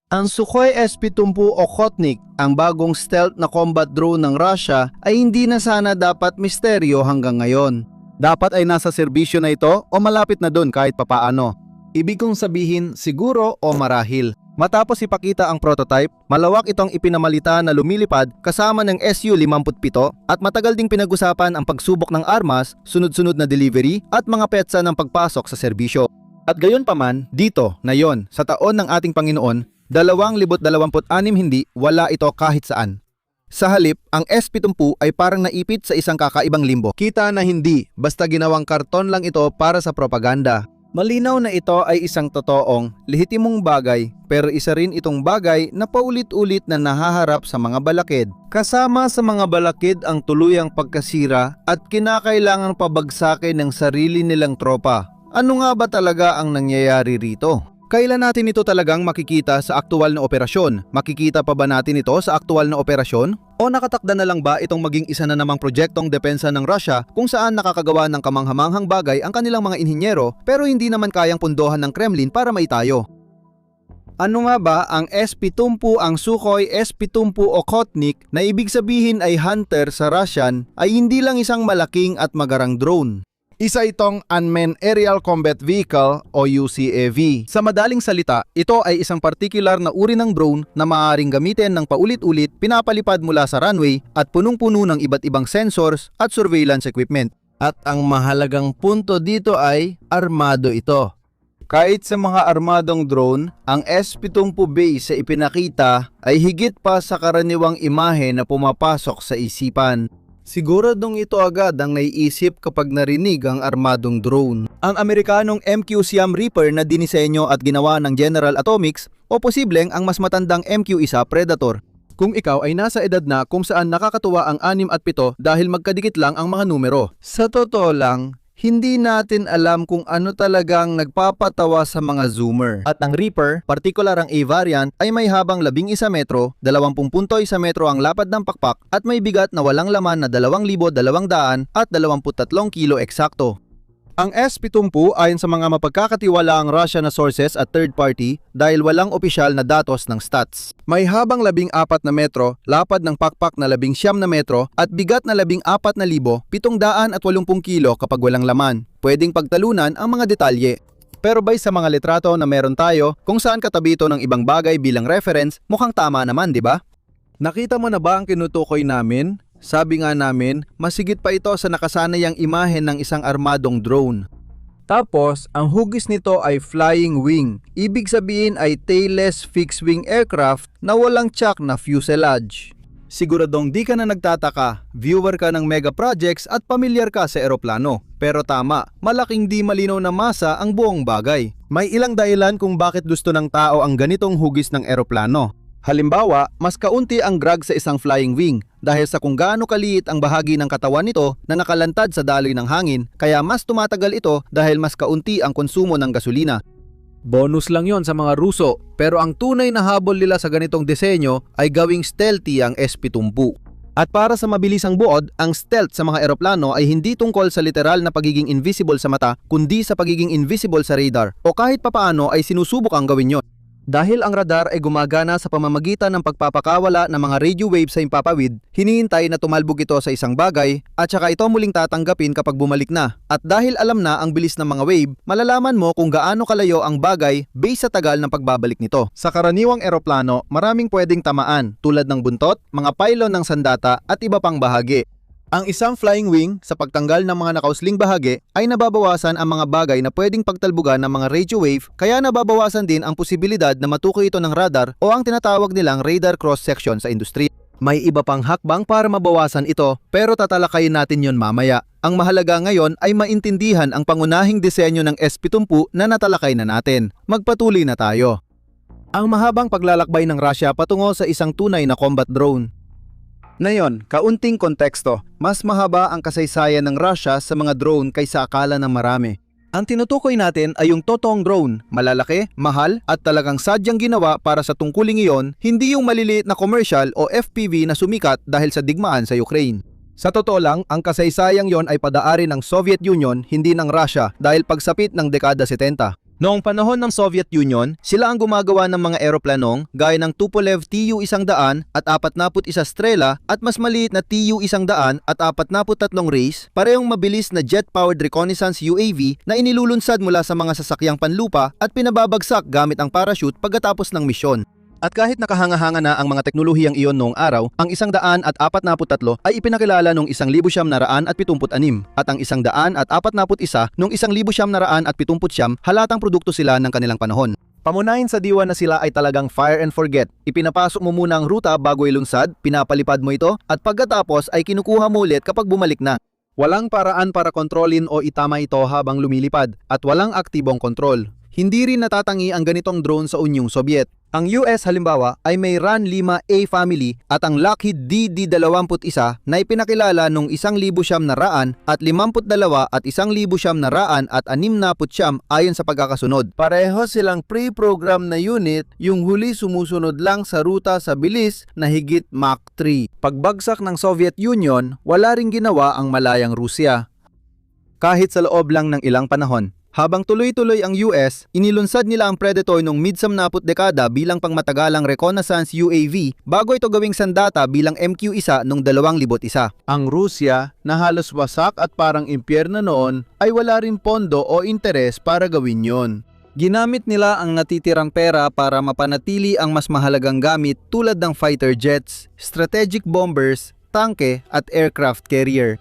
Ang Sukhoi S-70 Okhotnik, ang bagong stealth na combat drone ng Russia, ay hindi na sana dapat misteryo hanggang ngayon. Dapat ay nasa serbisyo na ito o malapit na dun kahit papaano. Ibig kong sabihin siguro o marahil. Matapos ipakita ang prototype, malawak itong ipinamalita na lumilipad kasama ng Su-57 at matagal ding pinag-usapan ang pagsubok ng armas, sunod-sunod na delivery at mga petsa ng pagpasok sa serbisyo. At gayon pa man, dito, na yon, sa taon ng ating Panginoon, 2026 hindi, wala ito kahit saan. Sa halip, ang S-70 ay parang naipit sa isang kakaibang limbo. Kita na hindi, basta ginawang karton lang ito para sa propaganda. Malinaw na ito ay isang totoong, lehitimong bagay, pero isa rin itong bagay na paulit-ulit na nahaharap sa mga balakid. Kasama sa mga balakid ang tuluyang pagkasira at kinakailangang pabagsakin ng sarili nilang tropa. Ano nga ba talaga ang nangyayari rito? Kailan natin ito talagang makikita sa aktual na operasyon? Makikita pa ba natin ito sa aktual na operasyon? O nakatakda na lang ba itong maging isa na namang proyektong depensa ng Russia kung saan nakakagawa ng kamanghamanghang bagay ang kanilang mga inhinyero pero hindi naman kayang pundohan ng Kremlin para maitayo? Ano nga ba ang S-70, ang Sukhoi S-70 Okhotnik na ibig sabihin ay hunter sa Russian ay hindi lang isang malaking at magarang drone. Isa itong Unmanned Aerial Combat Vehicle o UCAV. Sa madaling salita, ito ay isang partikular na uri ng drone na maaaring gamitin ng paulit-ulit, pinapalipad mula sa runway at punong-puno ng iba't ibang sensors at surveillance equipment. At ang mahalagang punto dito ay armado ito. Kahit sa mga armadong drone, ang S-70 base sa ipinakita ay higit pa sa karaniwang imahe na pumapasok sa isipan. Siguradong ito agad ang naiisip kapag narinig ang armadong drone. Ang Amerikanong MQ Siam Reaper na dinisenyo at ginawa ng General Atomics o posibleng ang mas matandang MQ-1 Predator. Kung ikaw ay nasa edad na kung saan nakakatuwa ang 6 at 7 dahil magkadikit lang ang mga numero. Sa totoo lang, hindi natin alam kung ano talagang nagpapatawa sa mga zoomer. At ang Reaper, partikular ang A variant, ay may habang 11 metro, 20.1 metro ang lapad ng pakpak at may bigat na walang laman na 2,200 at 23 kilo eksakto. Ang S-70 ayon sa mga mapagkakatiwalaang Russia na sources at third party dahil walang opisyal na datos ng stats. May habang 14 na metro, lapad ng pakpak na 19 na metro at bigat na 14,780 kilo kapag walang laman. Pwedeng pagtalunan ang mga detalye. Pero bay sa mga litrato na meron tayo kung saan katabi ito ng ibang bagay bilang reference, mukhang tama naman, di ba? Nakita mo na ba ang kinutukoy namin? Sabi nga namin, masigit pa ito sa nakasanayang imahe ng isang armadong drone. Tapos, ang hugis nito ay flying wing. Ibig sabihin ay tailless fixed-wing aircraft na walang chock na fuselage. Siguradong di ka na nagtataka, viewer ka ng mega projects at pamilyar ka sa eroplano. Pero tama, malaking di malinaw na masa ang buong bagay. May ilang dahilan kung bakit gusto ng tao ang ganitong hugis ng eroplano. Halimbawa, mas kaunti ang drag sa isang flying wing dahil sa kung gaano kaliit ang bahagi ng katawan nito na nakalantad sa daloy ng hangin, kaya mas tumatagal ito dahil mas kaunti ang konsumo ng gasolina. Bonus lang yon sa mga Ruso, pero ang tunay na habol nila sa ganitong disenyo ay gawing stealthy ang S-70. At para sa mabilisang buod, ang stealth sa mga eroplano ay hindi tungkol sa literal na pagiging invisible sa mata, kundi sa pagiging invisible sa radar, o kahit papaano ay sinusubok ang gawin yon. Dahil ang radar ay gumagana sa pamamagitan ng pagpapakawala ng mga radio waves sa himpapawid, hinihintay na tumalbog ito sa isang bagay at saka ito muling tatanggapin kapag bumalik na. At dahil alam na ang bilis ng mga wave, malalaman mo kung gaano kalayo ang bagay base sa tagal ng pagbabalik nito. Sa karaniwang eroplano, maraming pwedeng tamaan tulad ng buntot, mga pylon ng sandata at iba pang bahagi. Ang isang flying wing sa pagtanggal ng mga nakausling bahagi ay nababawasan ang mga bagay na pwedeng pagtalbugan ng mga radio wave, kaya nababawasan din ang posibilidad na matukoy ito ng radar o ang tinatawag nilang radar cross-section sa industriya. May iba pang hakbang para mabawasan ito pero tatalakayin natin yon mamaya. Ang mahalaga ngayon ay maintindihan ang pangunahing disenyo ng S-70 na natalakay na natin. Magpatuloy na tayo. Ang mahabang paglalakbay ng Russia patungo sa isang tunay na combat drone. Ngayon, kaunting konteksto, mas mahaba ang kasaysayan ng Russia sa mga drone kaysa akala ng marami. Ang tinutukoy natin ay yung totoong drone, malalaki, mahal at talagang sadyang ginawa para sa tungkuling iyon, hindi yung maliliit na commercial o FPV na sumikat dahil sa digmaan sa Ukraine. Sa totoo lang, ang kasaysayang yon ay padaari ng Soviet Union, hindi ng Russia dahil pagsapit ng dekada 70. Noong panahon ng Soviet Union, sila ang gumagawa ng mga eroplanong gaya ng Tupolev Tu-100 at 41 Strela at mas maliit na Tu-100 at 43 Race, parehong mabilis na jet-powered reconnaissance UAV na inilulunsad mula sa mga sasakyang panlupa at pinababagsak gamit ang parachute pagkatapos ng misyon. At kahit nakahanga-hanga na ang mga teknolohiyang iyon noong araw, ang 143 ay ipinakilala noong 1976 at ang 141 noong 1979 halatang produkto sila ng kanilang panahon. Pamunahin sa diwa na sila ay talagang fire and forget. Ipinapasok mo muna ang ruta bago ilunsad, pinapalipad mo ito at pagkatapos ay kinukuha mo ulit kapag bumalik na. Walang paraan para kontrolin o itama ito habang lumilipad at walang aktibong kontrol. Hindi rin natatangi ang ganitong drone sa Unyong Sobyet. Ang US halimbawa ay may RAN-5A family at ang Lockheed DD-21 na ipinakilala noong 1952 at 52 at 1969 ayon sa pagkakasunod. Pareho silang pre-program na unit, yung huli sumusunod lang sa ruta sa bilis na higit Mach 3. Pagbagsak ng Soviet Union, wala ring ginawa ang malayang Rusya. Kahit sa loob lang ng ilang panahon. Habang tuloy-tuloy ang US, inilunsad nila ang Predator noong mid-samnaput dekada bilang pangmatagalang reconnaissance UAV bago ito gawing sandata bilang MQ-1 noong 2001. Ang Rusya, na halos wasak at parang impyerno noon, ay wala rin pondo o interes para gawin yon. Ginamit nila ang natitirang pera para mapanatili ang mas mahalagang gamit tulad ng fighter jets, strategic bombers, tangke at aircraft carrier.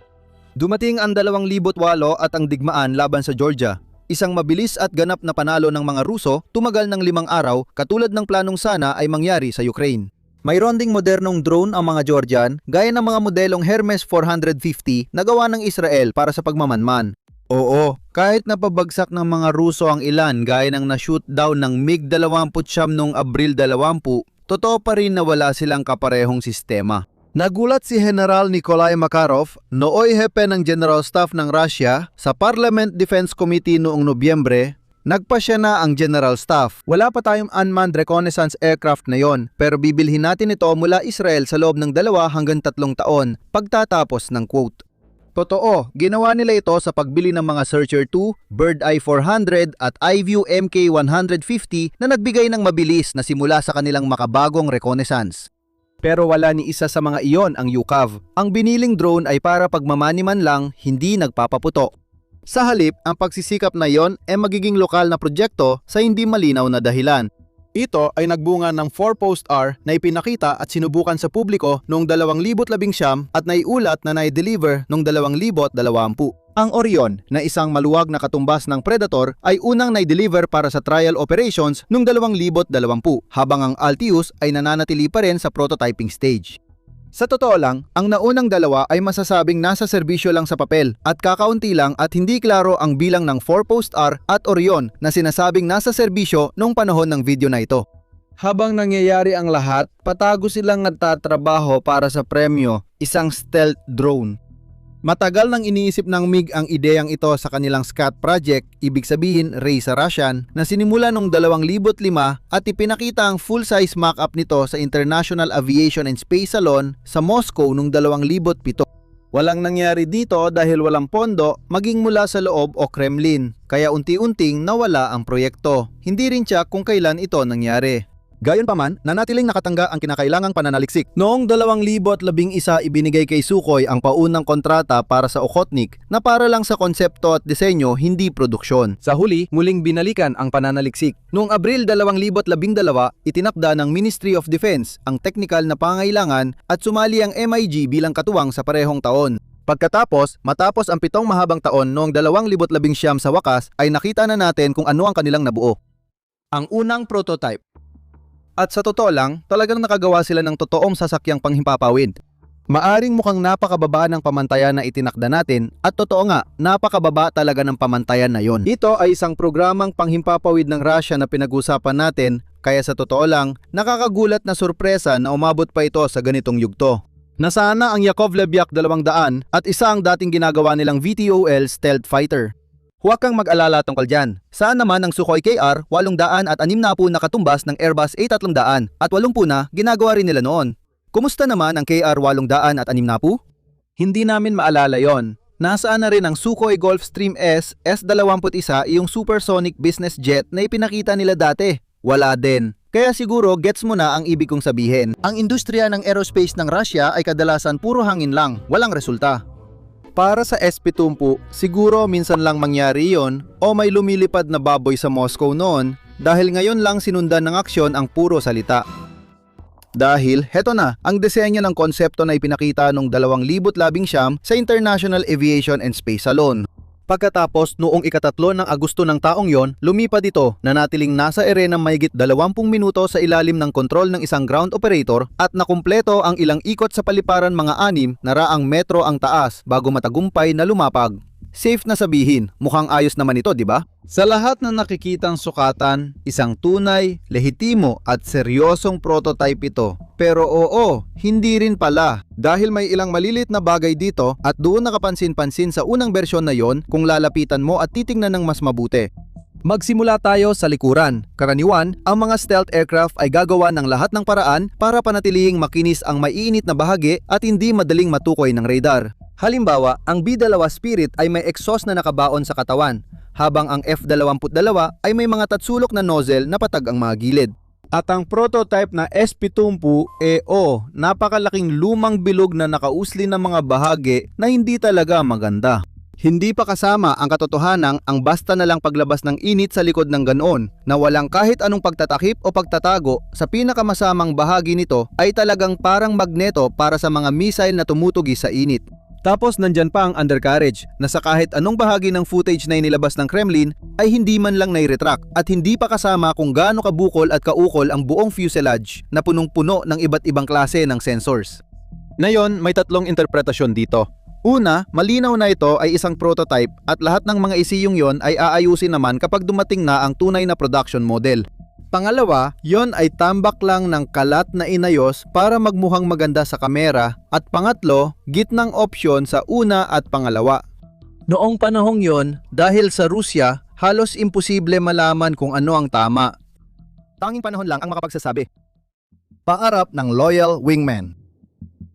Dumating ang 2008 at ang digmaan laban sa Georgia. Isang mabilis at ganap na panalo ng mga Ruso, tumagal ng 5 araw katulad ng planong sana ay mangyari sa Ukraine. Mayroon ding modernong drone ang mga Georgian gaya ng mga modelong Hermes 450 na gawa ng Israel para sa pagmamanman. Oo, kahit napabagsak ng mga Ruso ang ilan gaya ng na-shoot down ng MiG-29 noong Abril 20, totoo pa rin na wala silang kaparehong sistema. Nagulat si General Nikolai Makarov, nooy hepe ng General Staff ng Russia, sa Parliament Defense Committee noong Nobyembre. Nagpasya na ang General Staff. Wala pa tayong unmanned reconnaissance aircraft na yon, pero bibilhin natin ito mula Israel sa loob ng 2 hanggang 3 taon, pagtatapos ng quote. Totoo, ginawa nila ito sa pagbili ng mga Searcher 2, Bird Eye 400 at iView MK150 na nagbigay ng mabilis na simula sa kanilang makabagong reconnaissance. Pero wala ni isa sa mga iyon ang UCAV. Ang biniling drone ay para pagmamaniman lang, hindi nagpapaputo. Sa halip, ang pagsisikap na iyon ay magiging lokal na proyekto sa hindi malinaw na dahilan. Ito ay nagbunga ng 4-post R na ipinakita at sinubukan sa publiko noong 2019 at naiulat na nai-deliver noong 2020. Ang Orion, na isang maluwag na katumbas ng Predator, ay unang nai-deliver para sa trial operations noong 2020, habang ang Altius ay nananatili pa rin sa prototyping stage. Sa totoo lang, ang naunang dalawa ay masasabing nasa serbisyo lang sa papel at kakaunti lang at hindi klaro ang bilang ng 4-post R at Orion na sinasabing nasa serbisyo noong panahon ng video na ito. Habang nangyayari ang lahat, patago silang nagtatrabaho para sa premyo, isang stealth drone. Matagal nang iniisip ng MiG ang ideyang ito sa kanilang SCAT project, ibig sabihin Ray sa Russian, na sinimula noong 2005 at ipinakita ang full-size mock-up nito sa International Aviation and Space Salon sa Moscow noong 2007. Walang nangyari dito dahil walang pondo maging mula sa loob o Kremlin, kaya unti-unting nawala ang proyekto. Hindi rin tiyak kung kailan ito nangyari. Gayunpaman, nanatiling nakatangga ang kinakailangang pananaliksik. Noong 2011 ibinigay kay Sukhoi ang paunang kontrata para sa Okhotnik na para lang sa konsepto at disenyo, hindi produksyon. Sa huli, muling binalikan ang pananaliksik. Noong Abril 2012, itinakda ng Ministry of Defense ang teknikal na pangailangan at sumali ang MIG bilang katuwang sa parehong taon. Matapos ang 7 mahabang taon noong 2019 sa wakas ay nakita na natin kung ano ang kanilang nabuo. Ang unang prototype. At sa totoo lang, talagang nakagawa sila ng totoong sasakyang panghimpapawid. Maaring mukhang napakababa ng pamantayan na itinakda natin at totoo nga, napakababa talaga ng pamantayan na yon. Ito ay isang programang panghimpapawid ng Russia na pinag-usapan natin, kaya sa totoo lang, nakakagulat na sorpresa na umabot pa ito sa ganitong yugto. Nasana ang Yakovlev Yak-200 at isa ang dating ginagawa nilang VTOL stealth fighter. Huwag kang mag-alala tungkol dyan. Saan naman ang Sukhoi KR-800 at 60 na katumbas ng Airbus A300 at 80 na ginagawa rin nila noon? Kumusta naman ang KR-800 at 60? Hindi namin maalala yon. Nasaan na rin ang Sukhoi Gulfstream S S-21, yung supersonic business jet na ipinakita nila dati? Wala din. Kaya siguro gets mo na ang ibig kong sabihin. Ang industriya ng aerospace ng Russia ay kadalasan puro hangin lang, walang resulta. Para sa SP-10, siguro minsan lang mangyari yon o may lumilipad na baboy sa Moscow noon dahil ngayon lang sinundan ng aksyon ang puro salita. Dahil heto na ang disenyo ng konsepto na ipinakita noong 2019 sa International Aviation and Space Salon. Pagkatapos noong ika-3 ng Agosto ng taong yon, lumipad ito na natiling nasa ere ng mahigit 20 minuto sa ilalim ng kontrol ng isang ground operator at nakumpleto ang ilang ikot sa paliparan mga 6 na raang metro ang taas bago matagumpay na lumapag. Safe na sabihin, mukhang ayos naman ito, di ba? Sa lahat ng nakikitang sukatan, isang tunay, lehitimo at seryosong prototype ito. Pero oo, hindi rin pala. Dahil may ilang malilit na bagay dito at doon nakapansin-pansin sa unang bersyon na yon kung lalapitan mo at titingnan ng mas mabuti. Magsimula tayo sa likuran. Karaniwan, ang mga stealth aircraft ay gagawa ng lahat ng paraan para panatilihing makinis ang maiinit na bahagi at hindi madaling matukoy ng radar. Halimbawa, ang B-2 Spirit ay may exhaust na nakabaon sa katawan, habang ang F-22 ay may mga tatsulok na nozzle na patag ang mga gilid. At ang prototype na SP-10 napakalaking lumang bilog na nakausli ng mga bahagi na hindi talaga maganda. Hindi pa kasama ang katotohanang ang basta na lang paglabas ng init sa likod ng ganoon na walang kahit anong pagtatakip o pagtatago sa pinakamasamang bahagi nito ay talagang parang magneto para sa mga missile na tumutugi sa init. Tapos nandyan pa ang undercarriage na sa kahit anong bahagi ng footage na inilabas ng Kremlin ay hindi man lang nai-retract at hindi pa kasama kung gaano kabukol at kaukol ang buong fuselage na punong-puno ng iba't ibang klase ng sensors. Ngayon, may tatlong interpretasyon dito. Una, malinaw na ito ay isang prototype at lahat ng mga isiyong yon ay aayusin naman kapag dumating na ang tunay na production model. Pangalawa, yon ay tambak lang ng kalat na inayos para magmukhang maganda sa kamera at pangatlo, gitnang opsyon sa una at pangalawa. Noong panahong yon, dahil sa Rusya, halos imposible malaman kung ano ang tama. Tanging panahon lang ang makapagsasabi. Paarap ng loyal wingman.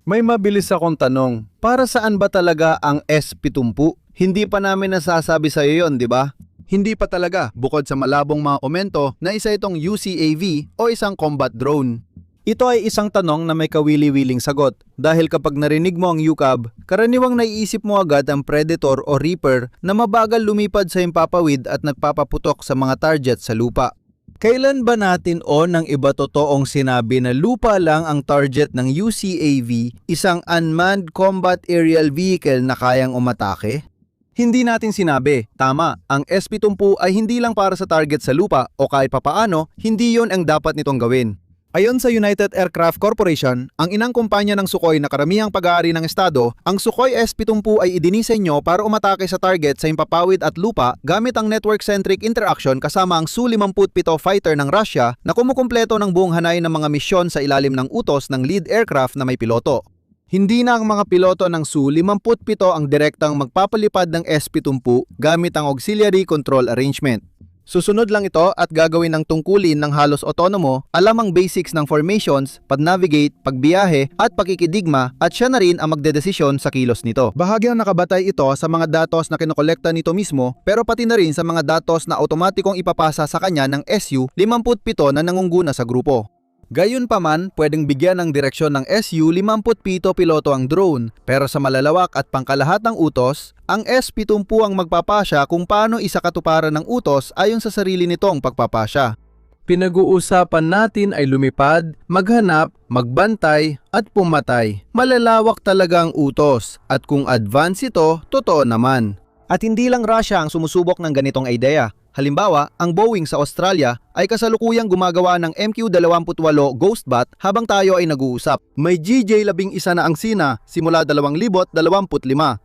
May mabilis akong tanong, para saan ba talaga ang SP-10? Hindi pa namin nasasabi sa iyo yon, di ba? Hindi pa talaga, bukod sa malabong mga komento na isa itong UCAV o isang combat drone. Ito ay isang tanong na may kawili-wiling sagot dahil kapag narinig mo ang UCAV, karaniwang naiisip mo agad ang Predator o Reaper na mabagal lumipad sa himpapawid at nagpapaputok sa mga target sa lupa. Kailan ba natin ng iba totoong sinabi na lupa lang ang target ng UCAV, isang unmanned combat aerial vehicle na kayang umatake? Hindi natin sinabi, tama, ang SP-10 ay hindi lang para sa target sa lupa o kahit papaano, hindi yon ang dapat nitong gawin. Ayon sa United Aircraft Corporation, ang inang kumpanya ng Sukhoi na karamihang pag-aari ng estado, ang Sukhoi SP-10 ay idinisenyo para umatake sa target sa himpapawid at lupa gamit ang network-centric interaction kasama ang Su-57 fighter ng Russia na kumukumpleto ng buong hanay ng mga misyon sa ilalim ng utos ng lead aircraft na may piloto. Hindi na ang mga piloto ng Su-57 ang direktang magpapalipad ng SP-10 gamit ang auxiliary control arrangement. Susunod lang ito at gagawin ng tungkulin ng halos otonomo, alam ang basics ng formations, pag-navigate, pagbiyahe at pakikidigma at siya na rin ang magdedesisyon sa kilos nito. Bahagyang nakabatay ito sa mga datos na kinokolekta nito mismo pero pati na rin sa mga datos na automatikong ipapasa sa kanya ng Su-57 na nangunguna sa grupo. Gayunpaman, pwedeng bigyan ng direksyon ng Su-57 piloto ang drone, pero sa malalawak at pangkalahatang utos, ang SP-10 ang magpapasya kung paano isakatuparan ng utos ayon sa sarili nitong pagpapasya. Pinag-uusapan natin ay lumipad, maghanap, magbantay, at pumatay. Malalawak talaga ang utos, at kung advance ito, totoo naman. At hindi lang Russia ang sumusubok ng ganitong ideya. Halimbawa, ang Boeing sa Australia ay kasalukuyang gumagawa ng MQ-28 Ghostbat habang tayo ay nag-uusap. May GJ-11 na ang Sina simula 2025,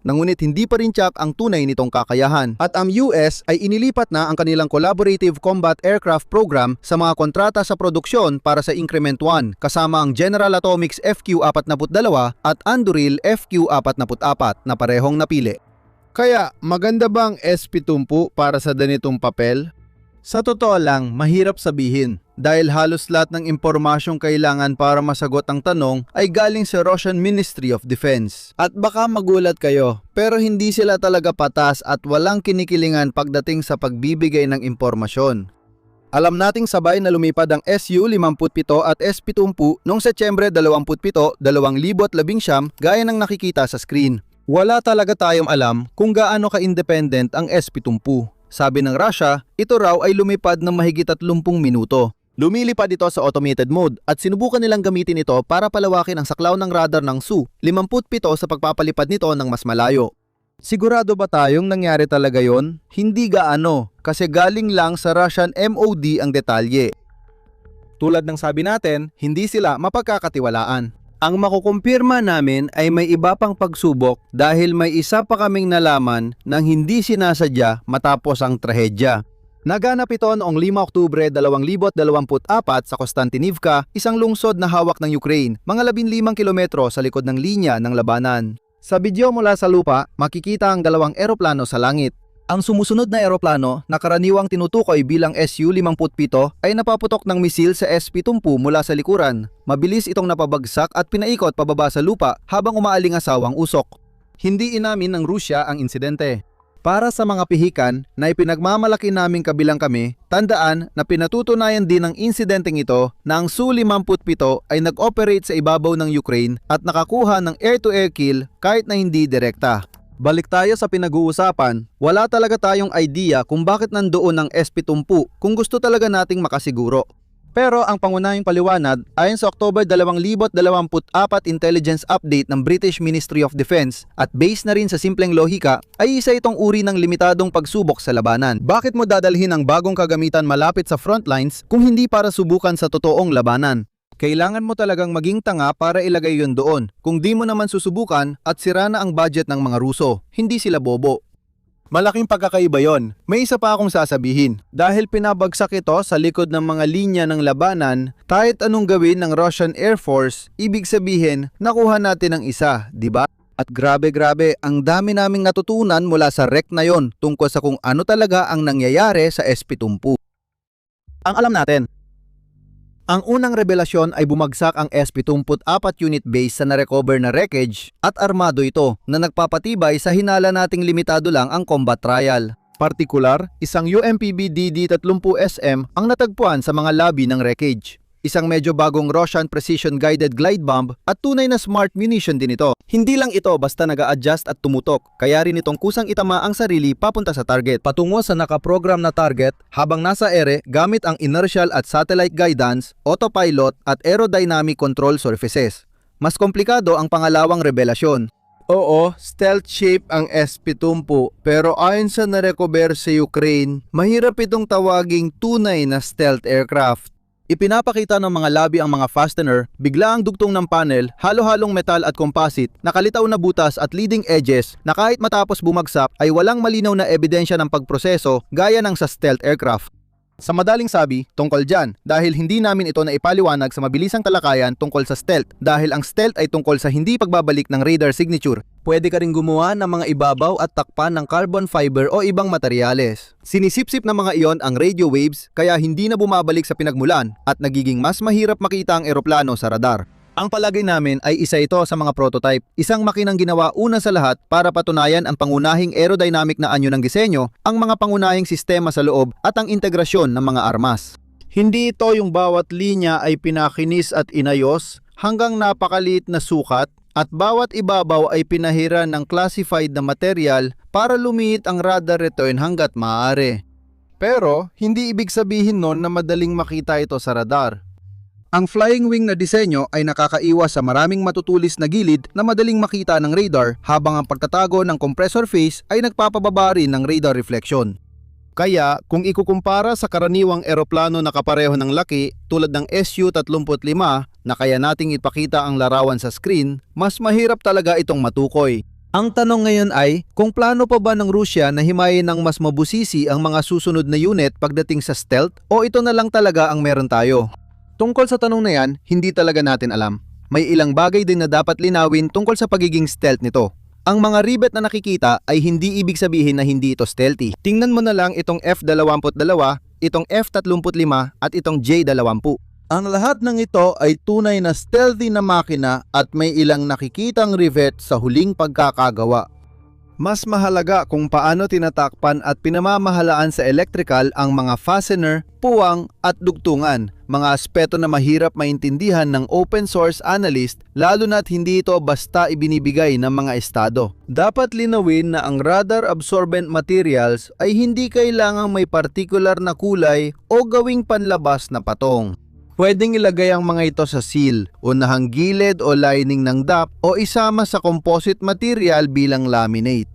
ngunit hindi pa rin tiyak ang tunay nitong kakayahan. At ang US ay inilipat na ang kanilang Collaborative Combat Aircraft Program sa mga kontrata sa produksyon para sa Increment 1 kasama ang General Atomics FQ-42 at Anduril FQ-44 na parehong napili. Kaya maganda ba ang SP-10 para sa ganitong papel? Sa totoo lang, mahirap sabihin dahil halos lahat ng impormasyong kailangan para masagot ang tanong ay galing sa Russian Ministry of Defense. At baka magulat kayo, pero hindi sila talaga patas at walang kinikilingan pagdating sa pagbibigay ng impormasyon. Alam nating sabay na lumipad ang Su-57 at S-70 noong Setyembre 27, 2019 gaya ng nakikita sa screen. Wala talaga tayong alam kung gaano ka-independent ang S-70. Sabi ng Russia, ito raw ay lumipad ng mahigit 30 minuto. Lumilipad ito sa automated mode at sinubukan nilang gamitin ito para palawakin ang saklaw ng radar ng Su-57 sa pagpapalipad nito ng mas malayo. Sigurado ba tayong nangyari talaga yon? Hindi gaano, kasi galing lang sa Russian MOD ang detalye. Tulad ng sabi natin, hindi sila mapagkakatiwalaan. Ang makukumpirma namin ay may iba pang pagsubok dahil may isa pa kaming nalaman nang hindi sinasadya matapos ang trahedya. Naganap ito noong 5 Oktubre 2024 sa Konstantinivka, isang lungsod na hawak ng Ukraine, mga 15 kilometro sa likod ng linya ng labanan. Sa video mula sa lupa, makikita ang dalawang eroplano sa langit. Ang sumusunod na eroplano na karaniwang tinutukoy bilang Su-57 ay napaputok ng misil sa S-70 mula sa likuran. Mabilis itong napabagsak at pinaikot pababa sa lupa habang umaalingasaw ang usok. Hindi inamin ng Rusya ang insidente. Para sa mga pihikan na ipinagmamalaki naming kabilang kami, tandaan na pinatutunayan din ng insidenteng ito na ang Su-57 ay nag-operate sa ibabaw ng Ukraine at nakakuha ng air-to-air kill kahit na hindi direkta. Balik tayo sa pinag-uusapan, wala talaga tayong idea kung bakit nandoon ang S-70 kung gusto talaga nating makasiguro. Pero ang pangunahing paliwanag, ayon sa October 2024 intelligence update ng British Ministry of Defense at based na rin sa simpleng lohika, ay isa itong uri ng limitadong pagsubok sa labanan. Bakit mo dadalhin ang bagong kagamitan malapit sa frontlines kung hindi para subukan sa totoong labanan? Kailangan mo talagang maging tanga para ilagay yun doon. Kung di mo naman susubukan at sira na ang budget ng mga Ruso, hindi sila bobo. Malaking pagkakaiba yon. May isa pa akong sasabihin. Dahil pinabagsak ito sa likod ng mga linya ng labanan, kahit anong gawin ng Russian Air Force, ibig sabihin, nakuha natin ang isa, di ba? At grabe, ang dami naming natutunan mula sa wreck na yon tungkol sa kung ano talaga ang nangyayari sa S-70. Ang alam natin, ang unang revelasyon ay bumagsak ang S-74 unit base sa narecover na wreckage at armado ito na nagpapatibay sa hinala nating limitado lang ang combat trial. Partikular, isang UMPB DD-30SM ang natagpuan sa mga labi ng wreckage. Isang medyo bagong Russian precision-guided glide bomb at tunay na smart munition din ito. Hindi lang ito basta nag-a-adjust at tumutok, kaya rin itong kusang itama ang sarili papunta sa target. Patungo sa nakaprogram na target habang nasa ere gamit ang inertial at satellite guidance, autopilot at aerodynamic control surfaces. Mas komplikado ang pangalawang revelasyon. Oo, stealth shape ang S-70 pero ayon sa narecover sa Ukraine, mahirap itong tawaging tunay na stealth aircraft. Ipinapakita ng mga labi ang mga fastener, bigla ang dugtong ng panel, halo-halong metal at composite, nakalitaw na butas at leading edges na kahit matapos bumagsak ay walang malinaw na ebidensya ng pagproseso gaya ng sa stealth aircraft. Sa madaling sabi, tungkol dyan, dahil hindi namin ito na ipaliwanag sa mabilisang talakayan tungkol sa stealth, dahil ang stealth ay tungkol sa hindi pagbabalik ng radar signature. Pwede ka rin gumawa ng mga ibabaw at takpan ng carbon fiber o ibang materyales. Sinisipsip ng mga iyon ang radio waves kaya hindi na bumabalik sa pinagmulan at nagiging mas mahirap makita ang eroplano sa radar. Ang palagay namin ay isa ito sa mga prototype, isang makinang ginawa una sa lahat para patunayan ang pangunahing aerodynamic na anyo ng disenyo, ang mga pangunahing sistema sa loob at ang integrasyon ng mga armas. Hindi ito yung bawat linya ay pinakinis at inayos hanggang napakaliit na sukat at bawat ibabaw ay pinahiran ng classified na material para lumihit ang radar return hanggat maaari. Pero hindi ibig sabihin nun na madaling makita ito sa radar. Ang flying wing na disenyo ay nakakaiwas sa maraming matutulis na gilid na madaling makita ng radar habang ang pagtatago ng compressor face ay nagpapababa rin ng radar reflection. Kaya kung ikukumpara sa karaniwang eroplano na kapareho ng laki tulad ng Su-35 na kaya nating ipakita ang larawan sa screen, mas mahirap talaga itong matukoy. Ang tanong ngayon ay kung plano pa ba ng Rusya na himayin ng mas mabusisi ang mga susunod na unit pagdating sa stealth o ito na lang talaga ang meron tayo? Tungkol sa tanong na yan, hindi talaga natin alam. May ilang bagay din na dapat linawin tungkol sa pagiging stealth nito. Ang mga rivet na nakikita ay hindi ibig sabihin na hindi ito stealthy. Tingnan mo na lang itong F-22, itong F-35 at itong J-20. Ang lahat ng ito ay tunay na stealthy na makina at may ilang nakikitang rivet sa huling pagkakagawa. Mas mahalaga kung paano tinatakpan at pinamamahalaan sa electrical ang mga fastener, puwang at dugtungan, mga aspeto na mahirap maintindihan ng open source analyst lalo na't hindi ito basta ibinibigay ng mga estado. Dapat linawin na ang radar absorbent materials ay hindi kailangang may particular na kulay o gawing panlabas na patong. Pwedeng ilagay ang mga ito sa seal, unahang gilid o lining ng DAP o isama sa composite material bilang laminate.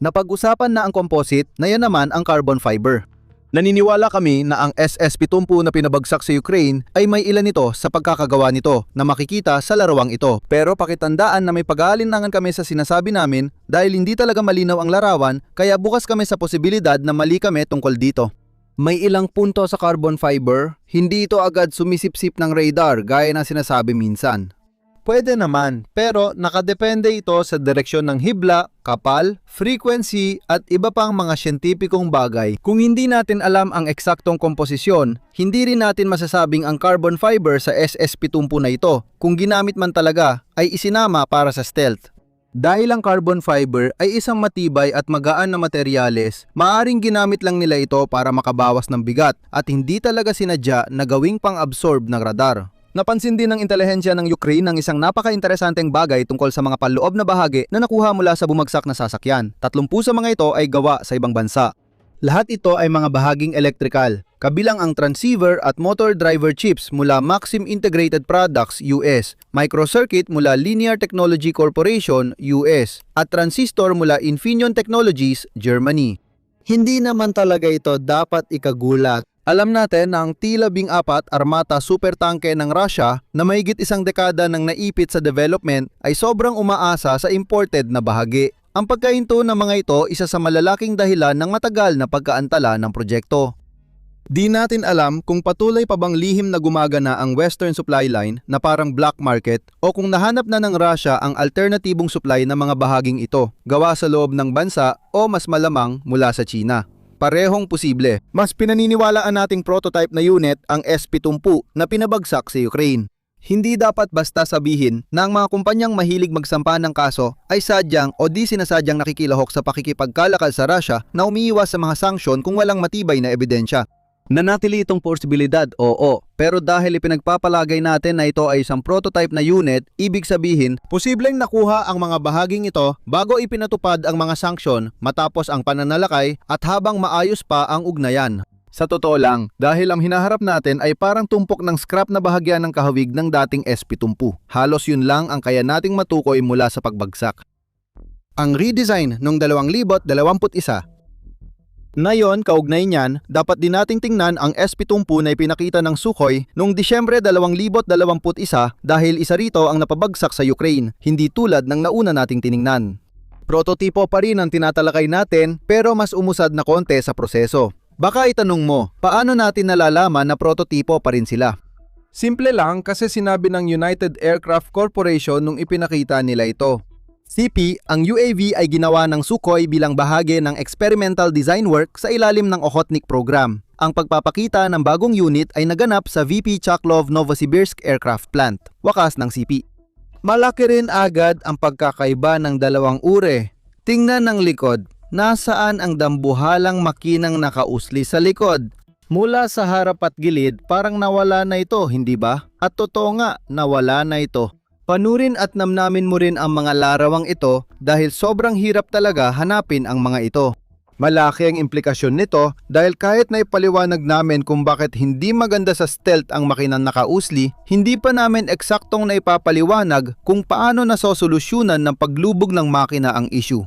Napag-usapan na ang composite, na yan naman ang carbon fiber. Naniniwala kami na ang SS-70 na pinabagsak sa Ukraine ay may ilan nito sa pagkakagawa nito na makikita sa larawang ito. Pero pakitandaan na may pag-aalinlangan kami sa sinasabi namin dahil hindi talaga malinaw ang larawan kaya bukas kami sa posibilidad na mali kami tungkol dito. May ilang punto sa carbon fiber, hindi ito agad sumisipsip ng radar gaya na sinasabi minsan. Pwede naman, pero nakadepende ito sa direksyon ng hibla, kapal, frequency at iba pang mga siyentipikong bagay. Kung hindi natin alam ang eksaktong komposisyon, hindi rin natin masasabing ang carbon fiber sa SS-70 na ito, kung ginamit man talaga, ay isinama para sa stealth. Dahil ang carbon fiber ay isang matibay at magaan na materyales, maaaring ginamit lang nila ito para makabawas ng bigat at hindi talaga sinadya na gawing pang-absorb ng radar. Napansin din ng intelihensya ng Ukraine ang isang napaka-interesanteng bagay tungkol sa mga panloob na bahagi na nakuha mula sa bumagsak na sasakyan. 30 sa mga ito ay gawa sa ibang bansa. Lahat ito ay mga bahaging electrical, kabilang ang transceiver at motor driver chips mula Maxim Integrated Products US, microcircuit mula Linear Technology Corporation US, at transistor mula Infineon Technologies, Germany. Hindi naman talaga ito dapat ikagulat. Alam natin na ang T-14 armata supertanke ng Russia na mahigit isang dekada nang naipit sa development ay sobrang umaasa sa imported na bahagi. Ang pagkahinto ng mga ito isa sa malalaking dahilan ng matagal na pagkaantala ng proyekto. Di natin alam kung patuloy pa bang lihim na gumagana ang Western supply line na parang black market o kung nahanap na ng Russia ang alternatibong supply ng mga bahaging ito gawa sa loob ng bansa o mas malamang mula sa China. Parehong posible. Mas pinaniniwalaan nating prototype na unit ang S-70 na pinabagsak sa Ukraine. Hindi dapat basta sabihin na ang mga kumpanyang mahilig magsampa ng kaso ay sadyang o di sinasadyang nakikilahok sa pakikipagkalakal sa Russia na umiiwas sa mga sanksyon kung walang matibay na ebidensya. Nanatili itong posibilidad, oo, pero dahil ipinagpapalagay natin na ito ay isang prototype na unit, ibig sabihin, posibleng nakuha ang mga bahaging ito bago ipinatupad ang mga sanksyon matapos ang pananalakay at habang maayos pa ang ugnayan. Sa totoo lang, dahil ang hinaharap natin ay parang tumpok ng scrap na bahagya ng kahawig ng dating S-70. Halos yun lang ang kaya nating matukoy mula sa pagbagsak. Ang redesign noong 2021. Ngayon, kaugnay niyan, dapat din nating tingnan ang S-70 na ipinakita ng Sukhoi noong Disyembre 2021 dahil isa rito ang napabagsak sa Ukraine, hindi tulad ng nauna nating tiningnan. Prototipo pa rin ang tinatalakay natin pero mas umusad na konti sa proseso. Baka itanong mo, paano natin nalalaman na prototipo pa rin sila? Simple lang kasi sinabi ng United Aircraft Corporation nung ipinakita nila ito. CP, ang UAV ay ginawa ng Sukhoi bilang bahagi ng experimental design work sa ilalim ng Okhotnik program. Ang pagpapakita ng bagong unit ay naganap sa VP Chaklov Novosibirsk Aircraft Plant, wakas ng CP. Malaki rin agad ang pagkakaiba ng dalawang uri. Tingnan ng likod. Nasaan ang dambuhalang makinang nakausli sa likod? Mula sa harap at gilid, parang nawala na ito, hindi ba? At totoo nga, nawala na ito. Panurin at namnamin mo rin ang mga larawang ito dahil sobrang hirap talaga hanapin ang mga ito. Malaki ang implikasyon nito dahil kahit na ipaliwanag namin kung bakit hindi maganda sa stealth ang makinang nakausli, hindi pa namin eksaktong naipapaliwanag kung paano nasosolusyunan ng paglubog ng makina ang issue.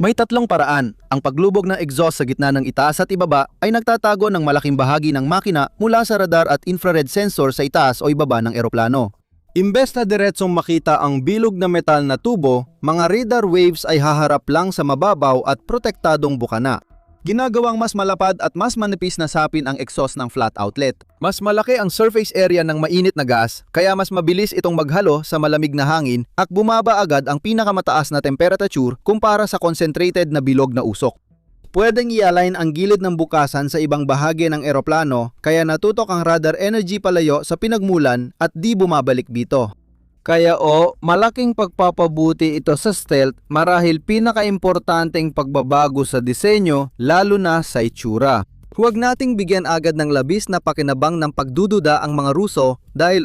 May tatlong paraan. Ang paglubog ng exhaust sa gitna ng itaas at ibaba ay nagtatago ng malaking bahagi ng makina mula sa radar at infrared sensor sa itaas o ibaba ng eroplano. Imbes na diretsong makita ang bilog na metal na tubo, mga radar waves ay haharap lang sa mababaw at protektadong bukana. Ginagawang mas malapad at mas manipis na sapin ang exhaust ng flat outlet. Mas malaki ang surface area ng mainit na gas, kaya mas mabilis itong maghalo sa malamig na hangin at bumaba agad ang pinakamataas na temperature kumpara sa concentrated na bilog na usok. Pwedeng i-align ang gilid ng bukasan sa ibang bahagi ng eroplano, kaya natutok ang radar energy palayo sa pinagmulan at di bumabalik dito. Kaya malaking pagpapabuti ito sa stealth marahil pinakaimportanteng pagbabago sa disenyo lalo na sa itsura. Huwag nating bigyan agad ng labis na pakinabang ng pagdududa ang mga Ruso dahil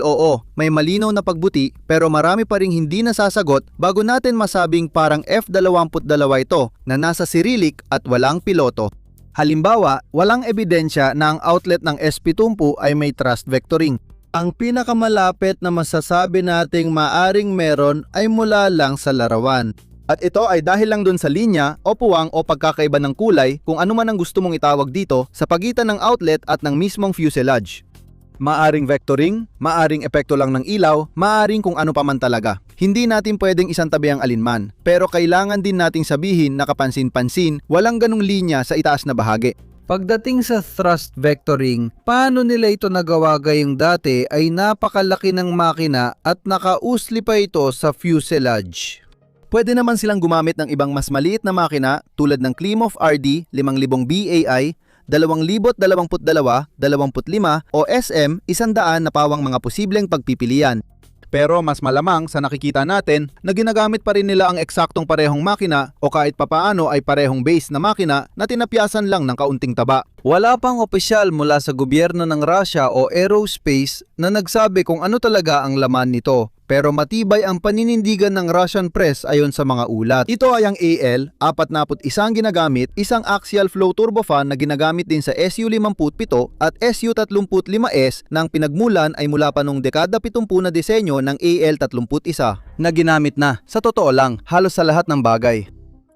may malinaw na pagbuti pero marami pa ring hindi nasasagot bago natin masabing parang F-22 ito na nasa Cyrillic at walang piloto. Halimbawa, walang ebidensya na ang outlet ng SP-10 ay may thrust vectoring. Ang pinakamalapit na masasabi nating maaring meron ay mula lang sa larawan. At ito ay dahil lang dun sa linya o puwang o pagkakaiba ng kulay kung ano man ang gusto mong itawag dito sa pagitan ng outlet at ng mismong fuselage. Maaring vectoring, maaring epekto lang ng ilaw, maaring kung ano pa man talaga. Hindi natin pwedeng isantabi ang alinman, pero kailangan din nating sabihin na kapansin-pansin walang ganong linya sa itaas na bahagi. Pagdating sa thrust vectoring, paano nila ito nagawa gayong dati ay napakalaki ng makina at nakausli pa ito sa fuselage. Pwede naman silang gumamit ng ibang mas maliit na makina tulad ng Klimov RD 5000 BAI, 2022, 25 o SM 100 na pawang mga posibleng pagpipilian. Pero mas malamang sa nakikita natin na ginagamit pa rin nila ang eksaktong parehong makina o kahit papaano ay parehong base na makina na tinapyasan lang ng kaunting taba. Wala pang opisyal mula sa gobyerno ng Russia o aerospace na nagsabi kung ano talaga ang laman nito. Pero matibay ang paninindigan ng Russian press ayon sa mga ulat. Ito ay ang AL-41 ginagamit, isang axial flow turbofan na ginagamit din sa Su-57 at Su-35S na ang pinagmulan ay mula pa nung dekada 70 na disenyo ng AL-31 na ginamit na, sa totoo lang, halos sa lahat ng bagay.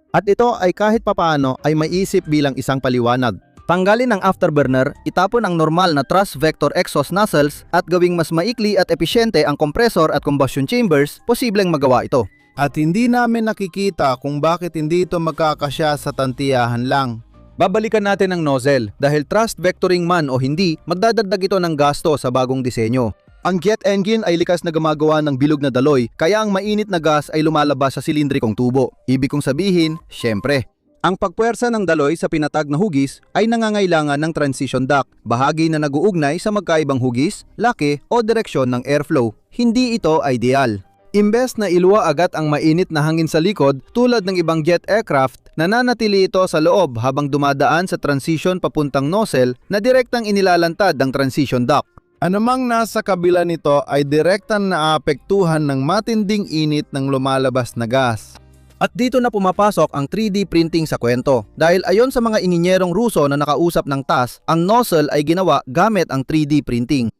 At ito ay kahit papaano ay maiisip bilang isang paliwanag. Tanggalin ang afterburner, itapon ang normal na thrust vector exhaust nozzles at gawing mas maikli at epesyente ang compressor at combustion chambers, posibleng magawa ito. At hindi namin nakikita kung bakit hindi ito magkakasya sa tantiyahan lang. Babalikan natin ang nozzle dahil thrust vectoring man o hindi, magdadagdag ito ng gasto sa bagong disenyo. Ang jet engine ay likas na gumagawa ng bilog na daloy, kaya ang mainit na gas ay lumalabas sa silindrikong tubo. Ibig kong sabihin, syempre, ang pagpuwersa ng daloy sa pinatag na hugis ay nangangailangan ng transition duct, bahagi na nag-uugnay sa magkaibang hugis, laki o direksyon ng airflow. Hindi ito ideal. Imbes na iluwa agad ang mainit na hangin sa likod tulad ng ibang jet aircraft, nananatili ito sa loob habang dumadaan sa transition papuntang nozzle na direktang inilalantad ng transition duct. Anumang nasa kabila nito ay direktang naapektuhan ng matinding init ng lumalabas na gas. At dito na pumapasok ang 3D printing sa kwento. Dahil ayon sa mga inhinyerong Ruso na nakausap ng TASS, ang nozzle ay ginawa gamit ang 3D printing.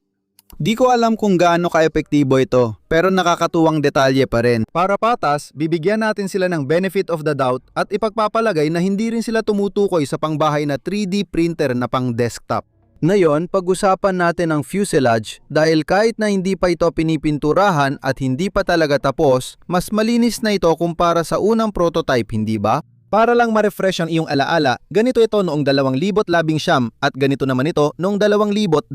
Di ko alam kung gaano ka-epektibo ito, pero nakakatuwang detalye pa rin. Para patas, bibigyan natin sila ng benefit of the doubt at ipagpapalagay na hindi rin sila tumutukoy sa pangbahay na 3D printer na pang desktop. Ngayon, pag-usapan natin ang fuselage dahil kahit na hindi pa ito pinipinturahan at hindi pa talaga tapos, mas malinis na ito kumpara sa unang prototype, hindi ba? Para lang ma-refresh ang iyong alaala, ganito ito noong 2019 at ganito naman ito noong 2021.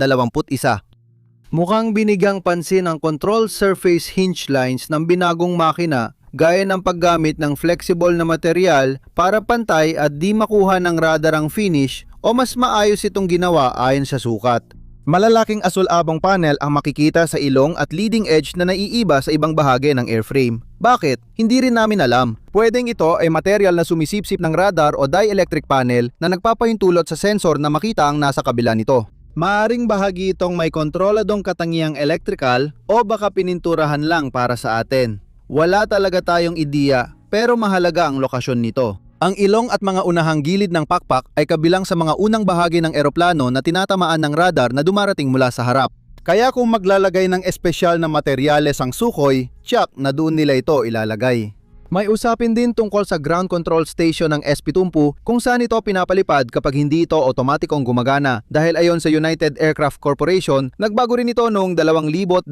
Mukhang binigyang pansin ang control surface hinge lines ng binagong makina gaya ng paggamit ng flexible na material para pantay at di makuha ng radar ang finish o mas maayos itong ginawa ayon sa sukat. Malalaking asul-abong panel ang makikita sa ilong at leading edge na naiiba sa ibang bahagi ng airframe. Bakit? Hindi rin namin alam. Pwedeng ito ay material na sumisipsip ng radar o dielectric panel na nagpapahintulot sa sensor na makita ang nasa kabila nito. Maaring bahagi itong may kontroladong katangiang electrical o baka pininturahan lang para sa atin. Wala talaga tayong ideya pero mahalaga ang lokasyon nito. Ang ilong at mga unahang gilid ng pakpak ay kabilang sa mga unang bahagi ng eroplano na tinatamaan ng radar na dumarating mula sa harap. Kaya kung maglalagay ng espesyal na materyales ang Sukhoi, tiyak na doon nila ito ilalagay. May usapin din tungkol sa ground control station ng SP-10 kung saan ito pinapalipad kapag hindi ito otomatikong gumagana dahil ayon sa United Aircraft Corporation, nagbago rin ito noong 2021.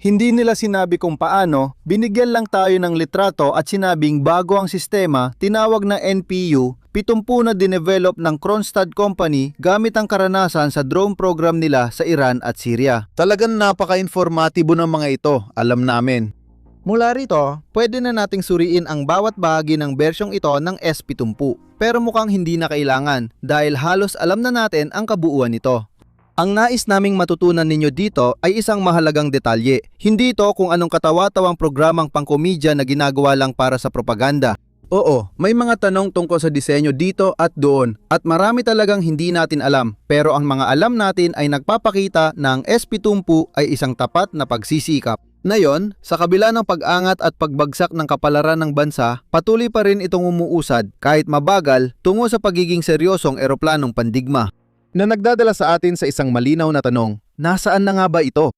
Hindi nila sinabi kung paano, binigyan lang tayo ng litrato at sinabing bago ang sistema, tinawag na NPU, 70 na dinevelop ng Kronstadt Company gamit ang karanasan sa drone program nila sa Iran at Syria. Talagang napaka-informatibo ng mga ito, alam namin. Mula rito, pwede na nating suriin ang bawat bahagi ng bersyong ito ng S70, pero mukhang hindi na kailangan dahil halos alam na natin ang kabuuan nito. Ang nais naming matutunan ninyo dito ay isang mahalagang detalye. Hindi ito kung anong katawa-tawang programang pangkomedya na ginagawa lang para sa propaganda. Oo, may mga tanong tungkol sa disenyo dito at doon at marami talagang hindi natin alam. Pero ang mga alam natin ay nagpapakita na ang SP70 ay isang tapat na pagsisikap. Ngayon, sa kabila ng pag-angat at pagbagsak ng kapalaran ng bansa, patuloy pa rin itong umuusad kahit mabagal tungo sa pagiging seryosong eroplanong pandigma. Na nagdadala sa atin sa isang malinaw na tanong, nasaan na nga ba ito?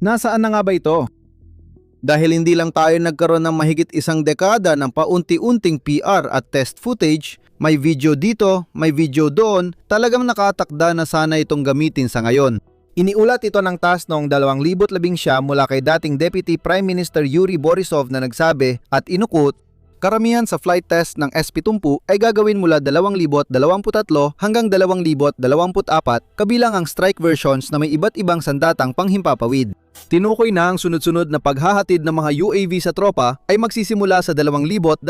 Nasaan na nga ba ito? Dahil hindi lang tayo nagkaroon ng mahigit isang dekada ng paunti-unting PR at test footage, may video dito, may video doon, talagang nakatakda na sana itong gamitin sa ngayon. Iniulat ito ng TASS noong 2019 mula kay dating Deputy Prime Minister Yuri Borisov na nagsabi at inukot, karamihan sa flight test ng SP70 ay gagawin mula 2023 hanggang 2024 kabilang ang strike versions na may iba't ibang sandatang panghimpapawid. Tinukoy na ang sunod-sunod na paghahatid ng mga UAV sa tropa ay magsisimula sa 2025.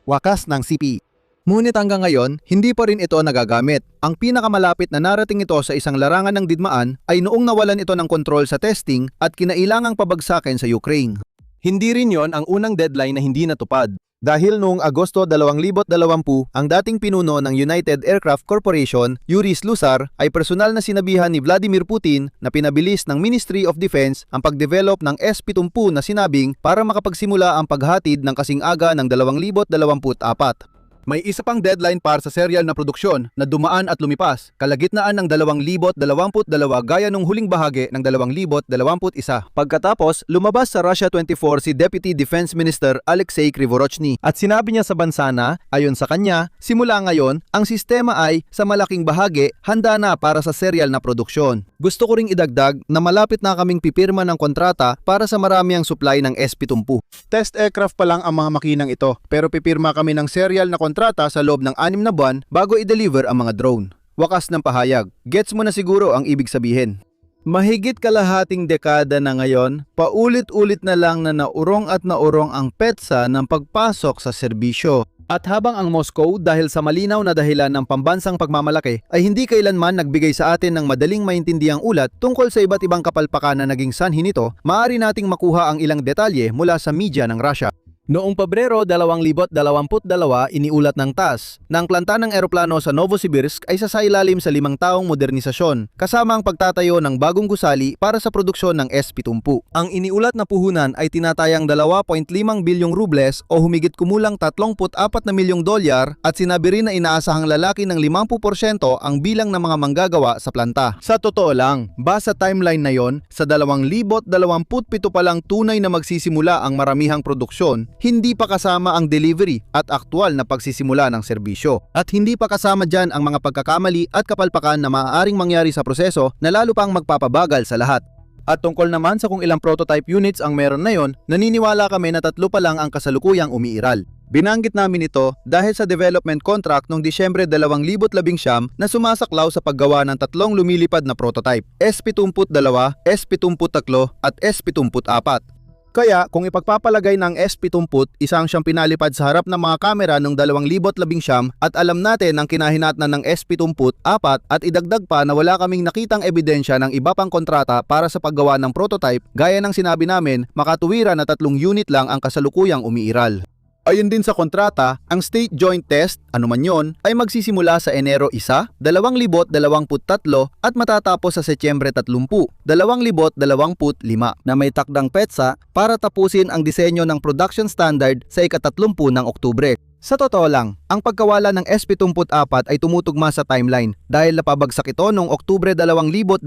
Wakas ng CP. Ngunit hanggang ngayon, hindi pa rin ito nagagamit. Ang pinakamalapit na narating ito sa isang larangan ng digmaan ay noong nawalan ito ng kontrol sa testing at kinailangang pabagsakin sa Ukraine. Hindi rin yon ang unang deadline na hindi natupad. Dahil noong Agosto 2020, ang dating pinuno ng United Aircraft Corporation, Yuri Slusar, ay personal na sinabihan ni Vladimir Putin na pinabilis ng Ministry of Defense ang pagdevelop ng S-70 na sinabing para makapagsimula ang paghatid ng kasing aga ng 2024. May isa pang deadline para sa serial na produksyon na dumaan at lumipas, kalagitnaan ng 2022 gaya nung huling bahagi ng 2021. Pagkatapos, lumabas sa Russia 24 si Deputy Defense Minister Alexei Krivorochny at sinabi niya sa bansa na, ayon sa kanya, simula ngayon, ang sistema ay sa malaking bahagi handa na para sa serial na produksyon. Gusto ko ring idagdag na malapit na kaming pipirma ng kontrata para sa maramiang supply ng S-70. Test aircraft pa lang ang mga makinang ito, pero pipirma kami ng serial na kontrata sa loob ng 6 na buwan bago i-deliver ang mga drone. Wakas ng pahayag. Gets mo na siguro ang ibig sabihin. Mahigit kalahating dekada na ngayon, paulit-ulit na lang na naurong at naurong ang petsa ng pagpasok sa serbisyo. At habang ang Moscow dahil sa malinaw na dahilan ng pambansang pagmamalaki ay hindi kailanman nagbigay sa atin ng madaling maintindiang ulat tungkol sa iba't ibang kapalpakan na naging sanhi nito, maaari nating makuha ang ilang detalye mula sa media ng Russia. Noong Pebrero 2022, iniulat ng TASS na ang planta ng eroplano sa Novosibirsk ay sasailalim sa 5 taong modernisasyon kasama ang pagtatayo ng bagong gusali para sa produksyon ng S-70. Ang iniulat na puhunan ay tinatayang 2.5 bilyong rubles o humigit kumulang 34 na milyong dolyar at sinabi rin na inaasahang lalaki ng 50% ang bilang ng mga manggagawa sa planta. Sa totoo lang, basa timeline na yon, sa 2027 pa lang tunay na magsisimula ang maramihang produksyon, hindi pa kasama ang delivery at aktwal na pagsisimula ng serbisyo. At hindi pa kasama dyan ang mga pagkakamali at kapalpakan na maaaring mangyari sa proseso na lalo pang magpapabagal sa lahat. At tungkol naman sa kung ilang prototype units ang meron na yon, naniniwala kami na 3 pa lang ang kasalukuyang umiiral. Binanggit namin ito dahil sa development contract noong Disyembre 2019 na sumasaklaw sa paggawa ng 3 lumilipad na prototype, S-72, S-73 at S-74. Kaya kung ipagpapalagay ng S-70, isang siyang pinalipad sa harap ng mga kamera noong 2019 at alam natin ang kinahinatnan ng S-74 at idagdag pa na wala kaming nakitang ebidensya ng iba pang kontrata para sa paggawa ng prototype, gaya ng sinabi namin, makatuwiran na 3 unit lang ang kasalukuyang umiiral. Ayon din sa kontrata, ang State Joint Test, anuman yon, ay magsisimula sa Enero 1, 2023 at matatapos sa Setyembre 30, 2025 na may takdang petsa para tapusin ang disenyo ng production standard sa ika-30 ng Oktubre. Sa totoo lang, ang pagkawala ng S-74 ay tumutugma sa timeline dahil napabagsak ito noong Oktubre 2024.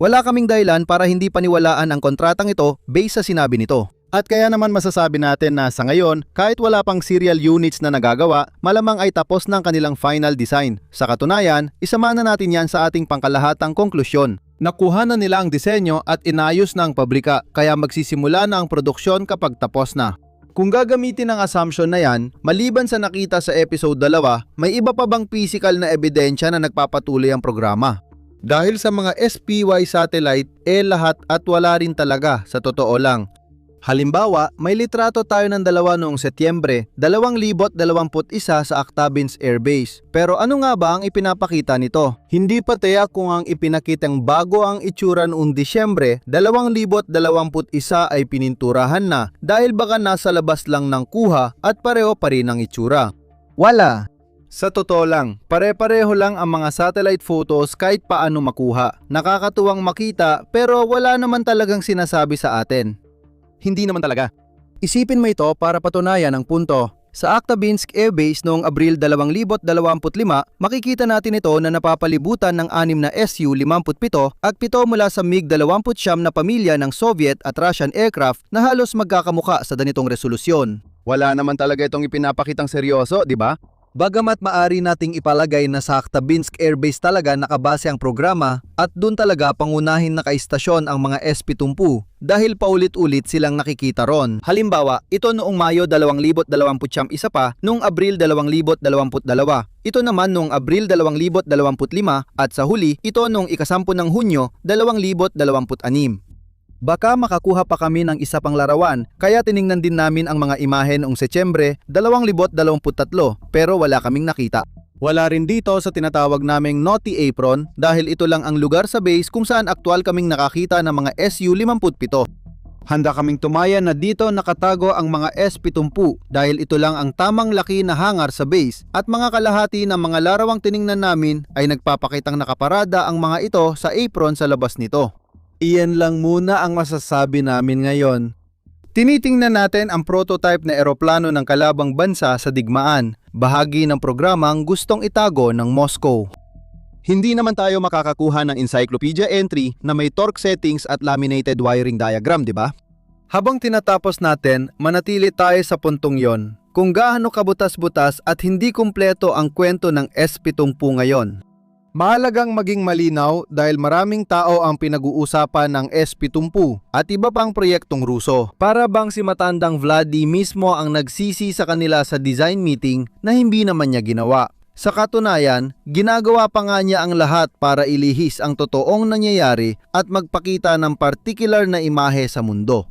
Wala kaming dahilan para hindi paniwalaan ang kontratang ito base sa sinabi nito. At kaya naman masasabi natin na sa ngayon, kahit wala pang serial units na nagagawa, malamang ay tapos ng kanilang final design. Sa katunayan, isama na natin yan sa ating pangkalahatang konklusyon. Nakuha na nila ang disenyo at inayos na ang pabrika, kaya magsisimula na ang produksyon kapag tapos na. Kung gagamitin ang assumption na yan, maliban sa nakita sa episode 2, may iba pa bang physical na ebidensya na nagpapatuloy ang programa? Dahil sa mga SPY satellite, lahat at wala rin talaga sa totoo lang. Halimbawa, may litrato tayo ng dalawa noong Setyembre 2021 sa Actabins Air Base. Pero ano nga ba ang ipinapakita nito? Hindi pa tiyak kung ang ipinakitang bago ang itsura noong Disyembre 2021 ay pininturahan na dahil baka nasa labas lang ng kuha at pareho pa rin ang itsura. Wala! Sa totoo lang, pare-pareho lang ang mga satellite photos kahit paano makuha. Nakakatuwang makita pero wala naman talagang sinasabi sa atin. Hindi naman talaga. Isipin mo ito para patunayan ang punto. Sa Aktabinsk Air Base noong Abril 2025, makikita natin ito na napapalibutan ng 6 na Su-57 at 7 mula sa MiG-29 na pamilya ng Soviet at Russian aircraft na halos magkakamuka sa ganitong resolusyon. Wala naman talaga itong ipinapakitang seryoso, di ba? Bagamat maari nating ipalagay na sa Aktabinsk Air Base talaga nakabase ang programa at doon talaga pangunahin nakaistasyon ang mga S-70 dahil paulit-ulit silang nakikita ron. Halimbawa, ito noong Mayo 2021 pa noong Abril 2022. Ito naman noong Abril 2025 at sa huli, ito noong ika-10 ng Hunyo 2026. Baka makakuha pa kami ng isa pang larawan, kaya tiningnan din namin ang mga imahe noong Setyembre 2023 pero wala kaming nakita. Wala rin dito sa tinatawag naming Naughty Apron dahil ito lang ang lugar sa base kung saan aktwal kaming nakakita ng mga Su-57. Handa kaming tumayan na dito nakatago ang mga S-70 dahil ito lang ang tamang laki na hangar sa base at mga kalahati ng mga larawang tiningnan namin ay nagpapakitang nakaparada ang mga ito sa apron sa labas nito. Iyan lang muna ang masasabi namin ngayon. Tinitingnan natin ang prototype na eroplano ng kalabang bansa sa digmaan, bahagi ng programang gustong itago ng Moscow. Hindi naman tayo makakakuha ng encyclopedia entry na may torque settings at laminated wiring diagram, di ba? Habang tinatapos natin, manatili tayo sa puntong yon. Kung gaano kabutas-butas at hindi kumpleto ang kwento ng S-70 ngayon. Mahalagang maging malinaw dahil maraming tao ang pinag-uusapan ng S-70 at iba pang proyektong Ruso. Para bang si matandang Vladi mismo ang nagsisi sa kanila sa design meeting na hindi naman niya ginawa. Sa katunayan, ginagawa pa nga niya ang lahat para ilihis ang totoong nangyayari at magpakita ng particular na imahe sa mundo.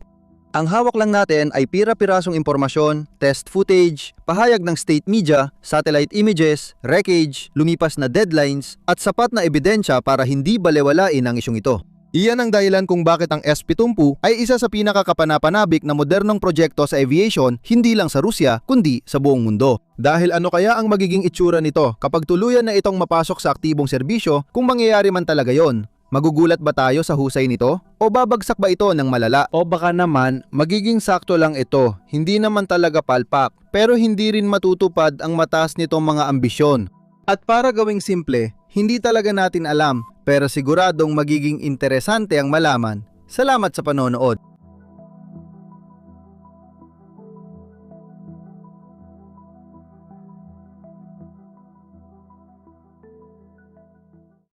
Ang hawak lang natin ay pira-pirasong impormasyon, test footage, pahayag ng state media, satellite images, wreckage, lumipas na deadlines, at sapat na ebidensya para hindi balewalain ang isyong ito. Iyan ang dahilan kung bakit ang S-70 ay isa sa pinakakapanapanabik na modernong proyekto sa aviation hindi lang sa Rusya kundi sa buong mundo. Dahil ano kaya ang magiging itsura nito kapag tuluyan na itong mapasok sa aktibong serbisyo kung mangyayari man talaga yon? Magugulat ba tayo sa husay nito? O babagsak ba ito ng malala? O baka naman, magiging sakto lang ito, hindi naman talaga palpak, pero hindi rin matutupad ang mataas nitong mga ambisyon. At para gawing simple, hindi talaga natin alam, pero siguradong magiging interesante ang malaman. Salamat sa panonood.